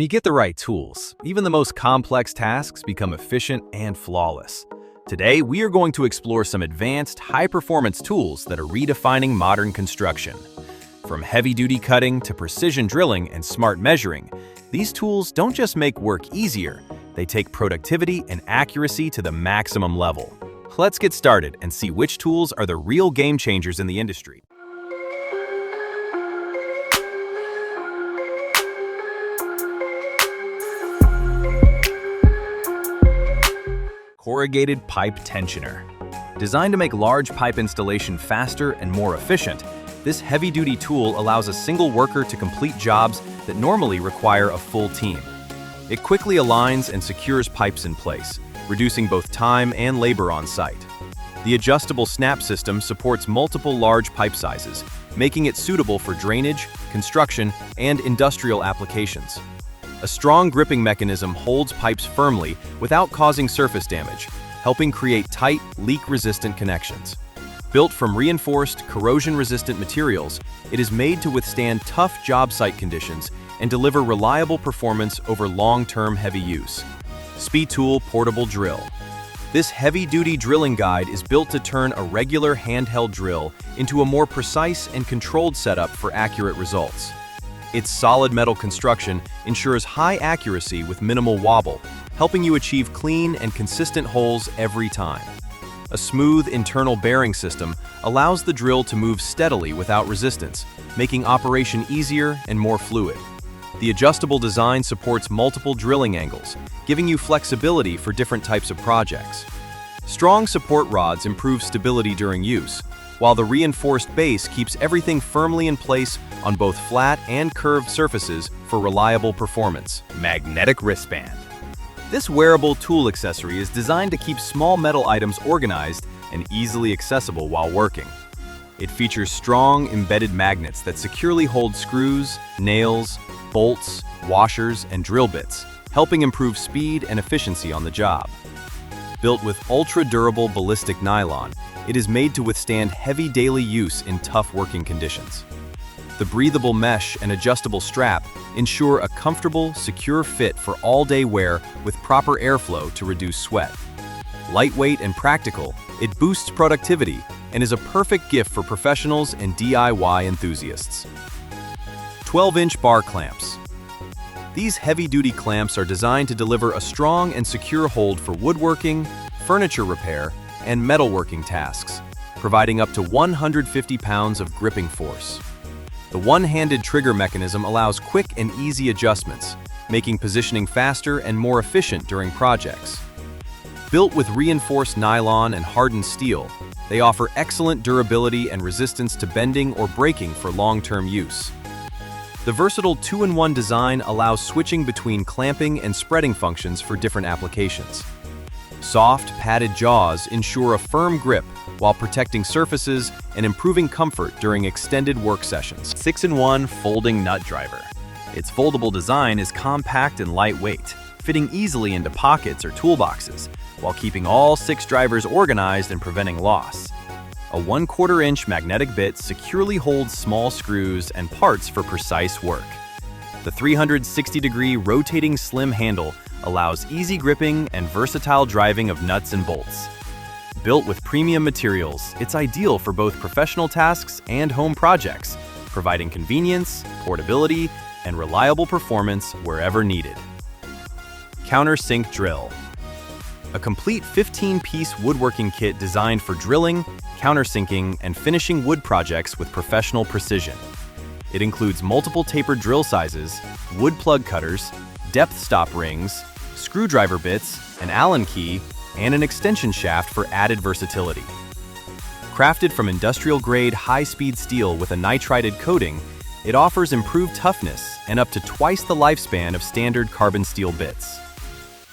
When you get the right tools, even the most complex tasks become efficient and flawless. Today, we are going to explore some advanced, high-performance tools that are redefining modern construction. From heavy-duty cutting to precision drilling and smart measuring, these tools don't just make work easier, they take productivity and accuracy to the maximum level. Let's get started and see which tools are the real game changers in the industry. Corrugated pipe tensioner. Designed to make large pipe installation faster and more efficient, this heavy-duty tool allows a single worker to complete jobs that normally require a full team. It quickly aligns and secures pipes in place, reducing both time and labor on site. The adjustable snap system supports multiple large pipe sizes, making it suitable for drainage, construction, and industrial applications. A strong gripping mechanism holds pipes firmly without causing surface damage, helping create tight, leak-resistant connections. Built from reinforced, corrosion-resistant materials, it is made to withstand tough job site conditions and deliver reliable performance over long-term heavy use. SpeTool Portable Drill. This heavy-duty drilling guide is built to turn a regular handheld drill into a more precise and controlled setup for accurate results. Its solid metal construction ensures high accuracy with minimal wobble, helping you achieve clean and consistent holes every time. A smooth internal bearing system allows the drill to move steadily without resistance, making operation easier and more fluid. The adjustable design supports multiple drilling angles, giving you flexibility for different types of projects. Strong support rods improve stability during use, while the reinforced base keeps everything firmly in place on both flat and curved surfaces for reliable performance. Magnetic wristband. This wearable tool accessory is designed to keep small metal items organized and easily accessible while working. It features strong embedded magnets that securely hold screws, nails, bolts, washers, and drill bits, helping improve speed and efficiency on the job. Built with ultra-durable ballistic nylon, it is made to withstand heavy daily use in tough working conditions. The breathable mesh and adjustable strap ensure a comfortable, secure fit for all-day wear with proper airflow to reduce sweat. Lightweight and practical, it boosts productivity and is a perfect gift for professionals and DIY enthusiasts. 12-inch bar clamps. These heavy-duty clamps are designed to deliver a strong and secure hold for woodworking, furniture repair, and metalworking tasks, providing up to 150 pounds of gripping force. The one-handed trigger mechanism allows quick and easy adjustments, making positioning faster and more efficient during projects. Built with reinforced nylon and hardened steel, they offer excellent durability and resistance to bending or breaking for long-term use. The versatile 2-in-1 design allows switching between clamping and spreading functions for different applications. Soft, padded jaws ensure a firm grip while protecting surfaces and improving comfort during extended work sessions. 6-in-1 folding nut driver. Its foldable design is compact and lightweight, fitting easily into pockets or toolboxes, while keeping all 6 drivers organized and preventing loss. A 1/4-inch magnetic bit securely holds small screws and parts for precise work. The 360-degree rotating slim handle allows easy gripping and versatile driving of nuts and bolts. Built with premium materials, it's ideal for both professional tasks and home projects, providing convenience, portability, and reliable performance wherever needed. Countersink Drill. A complete 15-piece woodworking kit designed for drilling, countersinking, and finishing wood projects with professional precision. It includes multiple tapered drill sizes, wood plug cutters, depth stop rings, screwdriver bits, an Allen key, and an extension shaft for added versatility. Crafted from industrial-grade high-speed steel with a nitrided coating, it offers improved toughness and up to twice the lifespan of standard carbon steel bits.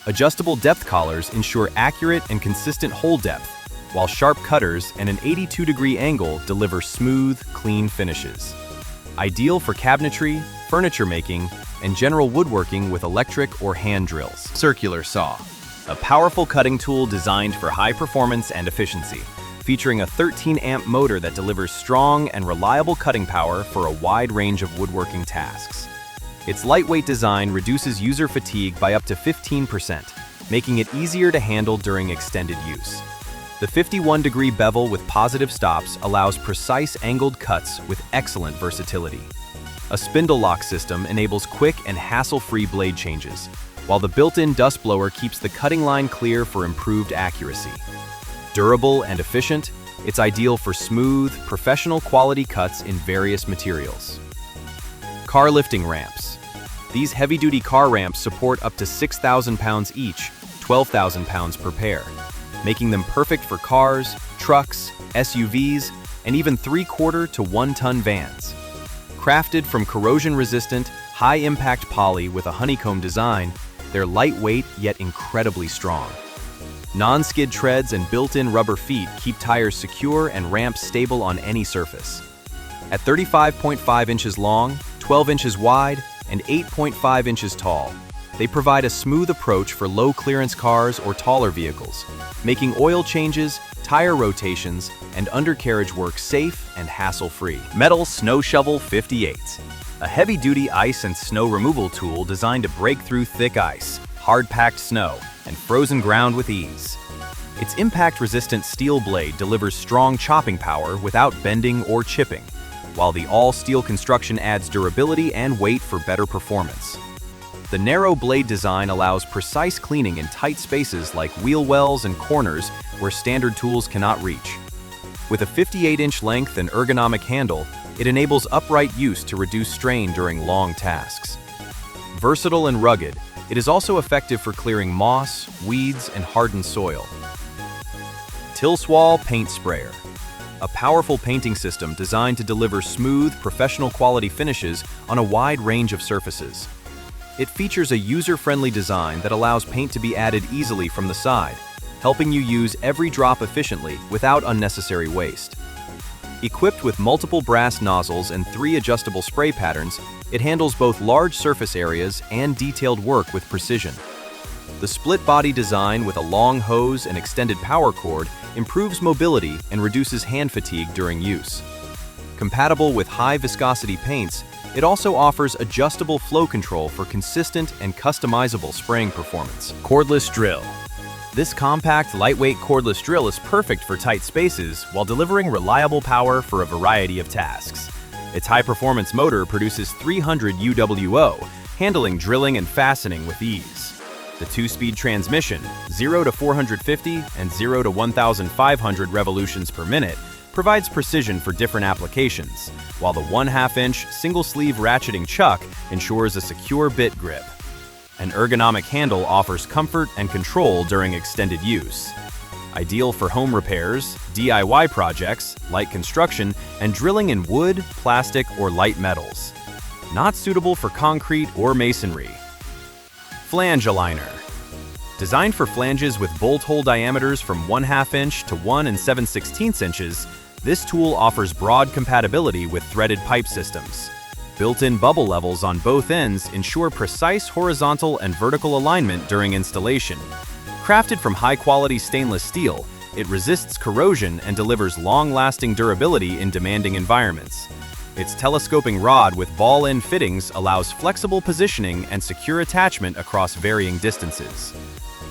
Adjustable depth collars ensure accurate and consistent hole depth, while sharp cutters and an 82-degree angle deliver smooth, clean finishes. Ideal for cabinetry, furniture making, and general woodworking with electric or hand drills. Circular saw. A powerful cutting tool designed for high performance and efficiency, featuring a 13-amp motor that delivers strong and reliable cutting power for a wide range of woodworking tasks. Its lightweight design reduces user fatigue by up to 15%, making it easier to handle during extended use. The 51-degree bevel with positive stops allows precise angled cuts with excellent versatility. A spindle lock system enables quick and hassle-free blade changes, while the built-in dust blower keeps the cutting line clear for improved accuracy. Durable and efficient, it's ideal for smooth, professional quality cuts in various materials. Car lifting ramps. These heavy-duty car ramps support up to 6,000 pounds each, 12,000 pounds per pair, making them perfect for cars, trucks, SUVs, and even 3/4 to 1-ton vans. Crafted from corrosion-resistant, high-impact poly with a honeycomb design, they're lightweight yet incredibly strong. Non-skid treads and built-in rubber feet keep tires secure and ramps stable on any surface. At 35.5 inches long, 12 inches wide, and 8.5 inches tall, they provide a smooth approach for low-clearance cars or taller vehicles, making oil changes, tire rotations, and undercarriage work safe and hassle-free. Metal Snow Shovel 58. A heavy-duty ice and snow removal tool designed to break through thick ice, hard-packed snow, and frozen ground with ease. Its impact-resistant steel blade delivers strong chopping power without bending or chipping, while the all-steel construction adds durability and weight for better performance. The narrow blade design allows precise cleaning in tight spaces like wheel wells and corners where standard tools cannot reach. With a 58-inch length and ergonomic handle, it enables upright use to reduce strain during long tasks. Versatile and rugged, it is also effective for clearing moss, weeds, and hardened soil. Tilswall Paint Sprayer. A powerful painting system designed to deliver smooth, professional-quality finishes on a wide range of surfaces. It features a user-friendly design that allows paint to be added easily from the side, helping you use every drop efficiently without unnecessary waste. Equipped with multiple brass nozzles and 3 adjustable spray patterns, it handles both large surface areas and detailed work with precision. The split-body design with a long hose and extended power cord improves mobility and reduces hand fatigue during use. Compatible with high-viscosity paints, it also offers adjustable flow control for consistent and customizable spraying performance. Cordless Drill. This compact, lightweight cordless drill is perfect for tight spaces while delivering reliable power for a variety of tasks. Its high-performance motor produces 300 UWO, handling drilling and fastening with ease. The 2-speed transmission, 0 to 450 and 0 to 1,500 revolutions per minute, provides precision for different applications, while the 1/2-inch single-sleeve ratcheting chuck ensures a secure bit grip. An ergonomic handle offers comfort and control during extended use. Ideal for home repairs, DIY projects, light construction, and drilling in wood, plastic, or light metals. Not suitable for concrete or masonry. Flange Aligner. Designed for flanges with bolt hole diameters from 1/2 inch to 1 7/16 inches, this tool offers broad compatibility with threaded pipe systems. Built-in bubble levels on both ends ensure precise horizontal and vertical alignment during installation. Crafted from high-quality stainless steel, it resists corrosion and delivers long-lasting durability in demanding environments. Its telescoping rod with ball-end fittings allows flexible positioning and secure attachment across varying distances.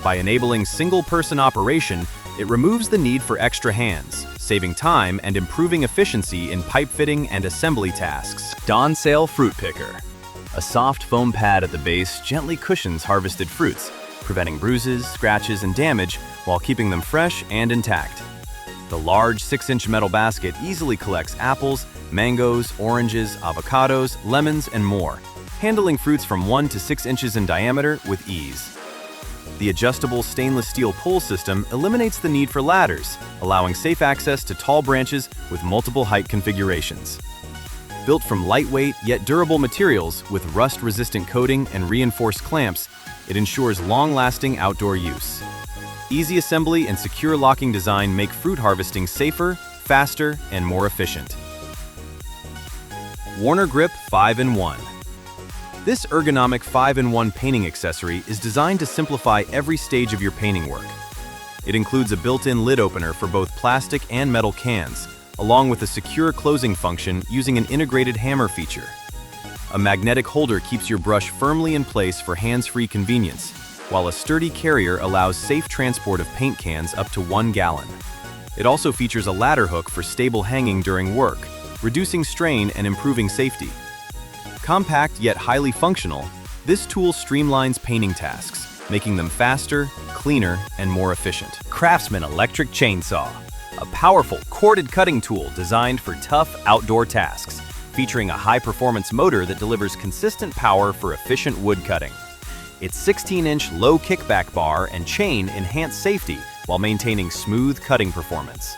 By enabling single-person operation, it removes the need for extra hands, saving time and improving efficiency in pipe fitting and assembly tasks. Dawn Sale Fruit Picker. A soft foam pad at the base gently cushions harvested fruits, preventing bruises, scratches, and damage while keeping them fresh and intact. The large 6-inch metal basket easily collects apples, mangoes, oranges, avocados, lemons, and more, handling fruits from 1 to 6 inches in diameter with ease. The adjustable stainless steel pull system eliminates the need for ladders, allowing safe access to tall branches with multiple height configurations. Built from lightweight yet durable materials with rust-resistant coating and reinforced clamps, it ensures long-lasting outdoor use. Easy assembly and secure locking design make fruit harvesting safer, faster, and more efficient. Warner Grip 5-in-1. This ergonomic 5-in-1 painting accessory is designed to simplify every stage of your painting work. It includes a built-in lid opener for both plastic and metal cans, along with a secure closing function using an integrated hammer feature. A magnetic holder keeps your brush firmly in place for hands-free convenience, while a sturdy carrier allows safe transport of paint cans up to 1 gallon. It also features a ladder hook for stable hanging during work, reducing strain and improving safety. Compact yet highly functional, this tool streamlines painting tasks, making them faster, cleaner, and more efficient. Craftsman Electric Chainsaw, a powerful corded cutting tool designed for tough outdoor tasks, featuring a high-performance motor that delivers consistent power for efficient wood cutting. Its 16-inch low kickback bar and chain enhance safety while maintaining smooth cutting performance.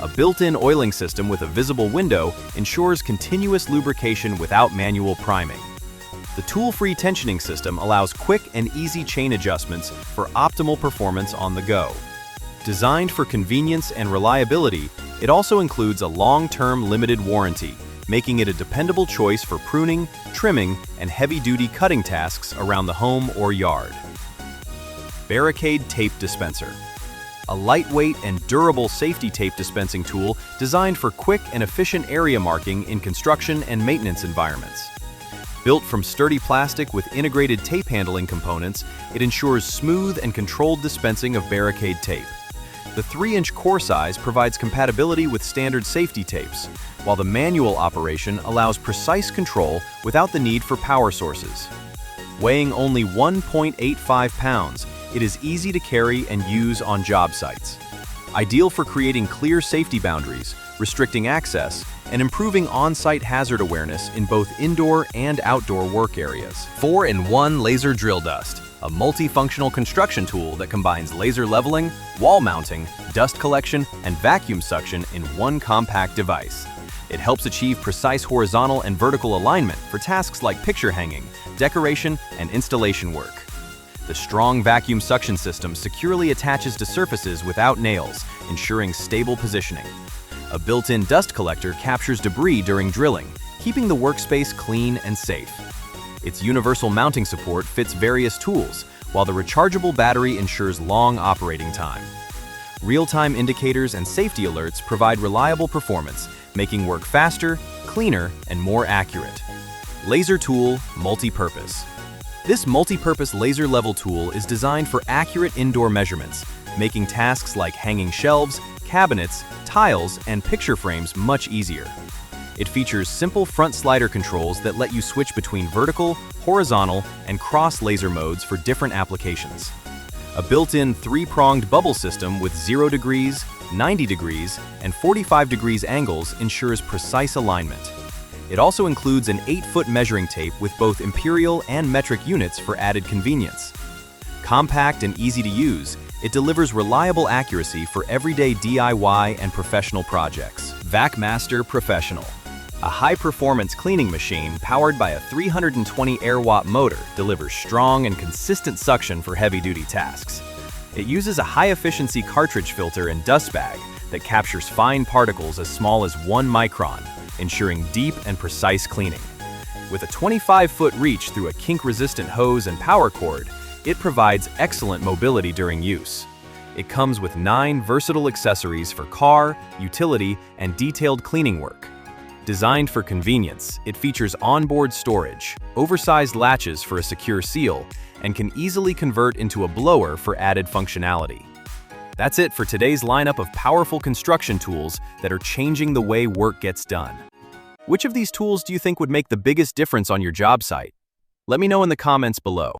A built-in oiling system with a visible window ensures continuous lubrication without manual priming. The tool-free tensioning system allows quick and easy chain adjustments for optimal performance on the go. Designed for convenience and reliability, it also includes a long-term limited warranty, making it a dependable choice for pruning, trimming, and heavy-duty cutting tasks around the home or yard. Barricade Tape Dispenser, a lightweight and durable safety tape dispensing tool designed for quick and efficient area marking in construction and maintenance environments. Built from sturdy plastic with integrated tape handling components, it ensures smooth and controlled dispensing of Barricade tape. The 3-inch core size provides compatibility with standard safety tapes, while the manual operation allows precise control without the need for power sources. Weighing only 1.85 pounds, it is easy to carry and use on job sites. Ideal for creating clear safety boundaries, restricting access, and improving on-site hazard awareness in both indoor and outdoor work areas. 4-in-1 Laser Drill Dust, a multifunctional construction tool that combines laser leveling, wall mounting, dust collection, and vacuum suction in one compact device. It helps achieve precise horizontal and vertical alignment for tasks like picture hanging, decoration, and installation work. The strong vacuum suction system securely attaches to surfaces without nails, ensuring stable positioning. A built-in dust collector captures debris during drilling, keeping the workspace clean and safe. Its universal mounting support fits various tools, while the rechargeable battery ensures long operating time. Real-time indicators and safety alerts provide reliable performance, making work faster, cleaner, and more accurate. Laser Tool Multipurpose. This multi-purpose laser level tool is designed for accurate indoor measurements, making tasks like hanging shelves, cabinets, tiles, and picture frames much easier. It features simple front slider controls that let you switch between vertical, horizontal, and cross laser modes for different applications. A built-in 3-pronged bubble system with 0 degrees, 90 degrees, and 45 degrees angles ensures precise alignment. It also includes an 8-foot measuring tape with both imperial and metric units for added convenience. Compact and easy to use, it delivers reliable accuracy for everyday DIY and professional projects. Vacmaster Professional, a high-performance cleaning machine powered by a 320 air-watt motor, delivers strong and consistent suction for heavy-duty tasks. It uses a high-efficiency cartridge filter and dust bag that captures fine particles as small as 1 micron, ensuring deep and precise cleaning. With a 25-foot reach through a kink-resistant hose and power cord, it provides excellent mobility during use. It comes with 9 versatile accessories for car, utility, and detailed cleaning work. Designed for convenience, it features onboard storage, oversized latches for a secure seal, and can easily convert into a blower for added functionality. That's it for today's lineup of powerful construction tools that are changing the way work gets done. Which of these tools do you think would make the biggest difference on your job site? Let me know in the comments below.